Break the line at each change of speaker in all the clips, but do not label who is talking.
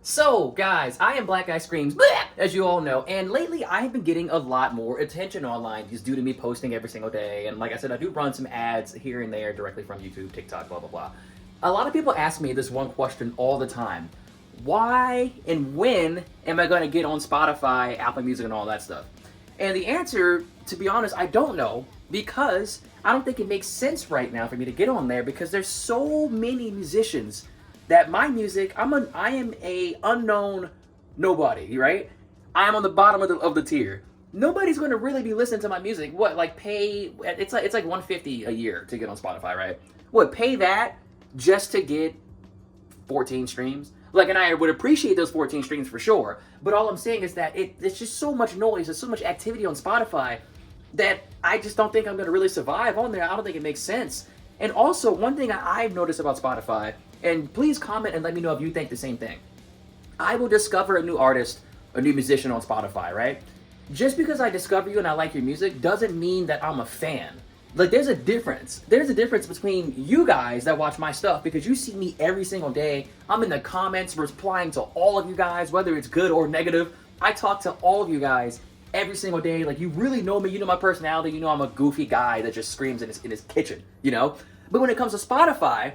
So, guys, I am Black Guy Screams, bleh, as you all know, and lately I have been getting a lot more attention online just due to me posting every single day, and like I said, I do run some ads here and there directly from YouTube, TikTok, blah, blah, blah. A lot of people ask me this one question all the time. Why and when am I going to get on Spotify, Apple Music, and all that stuff? And the answer, to be honest, I don't know, because I don't think it makes sense right now for me to get on there because there's so many musicians that my music, I am a unknown nobody, right? I am on the bottom of the tier. Nobody's going to really be listening to my music. What, like pay? It's like $150 a year to get on Spotify, right? What, pay that just to get 14 streams? Like, and I would appreciate those 14 streams for sure. But all I'm saying is that it's just so much noise. There's so much activity on Spotify that I just don't think I'm going to really survive on there. I don't think it makes sense. And also, one thing I've noticed about Spotify, and please comment and let me know if you think the same thing. I will discover a new artist, a new musician on Spotify, right? Just because I discover you and I like your music doesn't mean that I'm a fan. Like, there's a difference. There's a difference between you guys that watch my stuff because you see me every single day. I'm in the comments replying to all of you guys, whether it's good or negative. I talk to all of you guys every single day. Like, you really know me. You know my personality. You know I'm a goofy guy that just screams in his kitchen, you know? But when it comes to Spotify,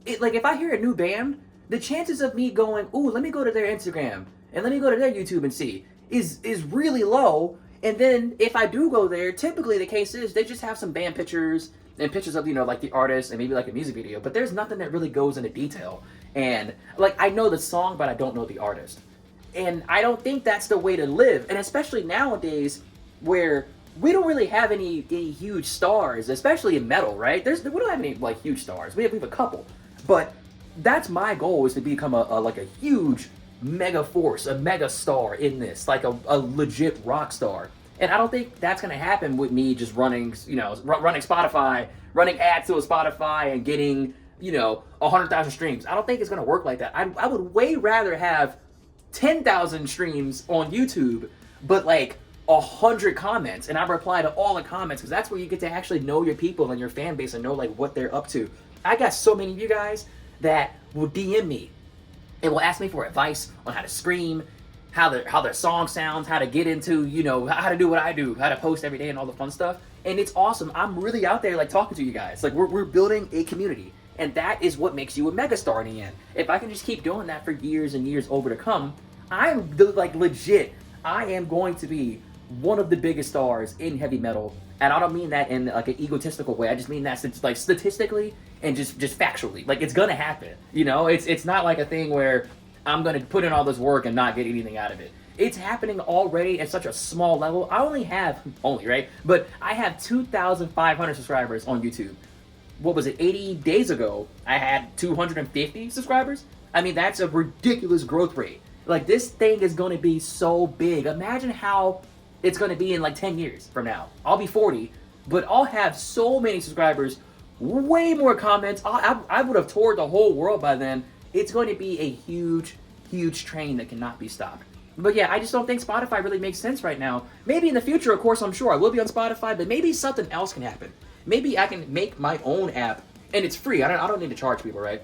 if I hear a new band, the chances of me going, ooh, let me go to their Instagram and let me go to their YouTube and see is really low. And then if I do go there, typically the case is they just have some band pictures and pictures of, like the artist and maybe like a music video, but there's nothing that really goes into detail. And like, I know the song, but I don't know the artist. And I don't think that's the way to live. And especially nowadays where we don't really have any huge stars, especially in metal, right? We don't have any like huge stars. We have a couple, but that's my goal, is to become a huge mega force, a mega star in this, like a legit rock star. And I don't think that's gonna happen with me just running Spotify, running ads to a Spotify and getting 100,000 streams. I don't think it's gonna work like that. I would way rather have 10,000 streams on YouTube, but like 100 comments, and I reply to all the comments, because that's where you get to actually know your people and your fan base and know like what they're up to. I got so many of you guys that will DM me and will ask me for advice on how to scream, how their song sounds, how to get into, how to do what I do, how to post every day and all the fun stuff. And it's awesome. I'm really out there like talking to you guys. Like we're building a community, and that is what makes you a megastar in the end. If I can just keep doing that for years and years over to come, I'm legit. I am going to be one of the biggest stars in heavy metal, and I don't mean that in like an egotistical way. I just mean that like statistically and just factually. Like, it's gonna happen. It's not like a thing where I'm gonna put in all this work and not get anything out of it. It's happening already at such a small level. I have 2,500 subscribers on YouTube. What was it? 80 days ago, I had 250 subscribers. I mean, that's a ridiculous growth rate. Like, this thing is going to be so big. Imagine how it's going to be in like 10 years from now. I'll be 40, but I'll have so many subscribers, way more comments. I would have toured the whole world by then. It's going to be a huge, huge train that cannot be stopped. But yeah, I just don't think Spotify really makes sense right now. Maybe in the future, of course, I'm sure I will be on Spotify, but maybe something else can happen. Maybe I can make my own app, and it's free. I don't need to charge people, right?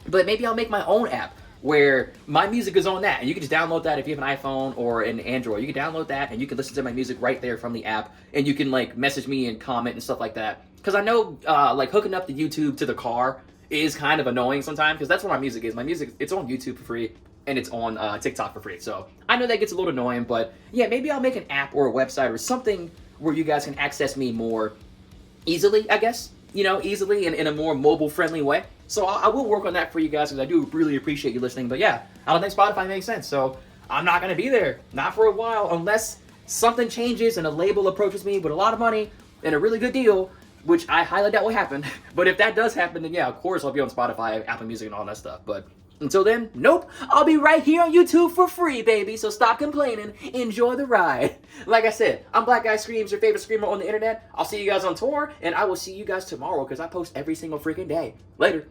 But maybe I'll make my own app where my music is on that, and you can just download that if you have an iPhone or an Android. You can download that, and you can listen to my music right there from the app, and you can like message me and comment and stuff like that. Because I know like hooking up the YouTube to the car is kind of annoying sometimes, because that's where my music is. My music, it's on YouTube for free, and it's on TikTok for free. So I know that gets a little annoying, but yeah, maybe I'll make an app or a website or something where you guys can access me more easily, I guess. Easily in a more mobile-friendly way. So I will work on that for you guys, because I do really appreciate you listening. But yeah, I don't think Spotify makes sense. So I'm not going to be there. Not for a while, unless something changes and a label approaches me with a lot of money and a really good deal, which I highly doubt will happen. But if that does happen, then yeah, of course I'll be on Spotify, Apple Music, and all that stuff. But until then, nope. I'll be right here on YouTube for free, baby. So stop complaining. Enjoy the ride. Like I said, I'm Black Guy Screams, your favorite screamer on the internet. I'll see you guys on tour, and I will see you guys tomorrow, because I post every single freaking day. Later.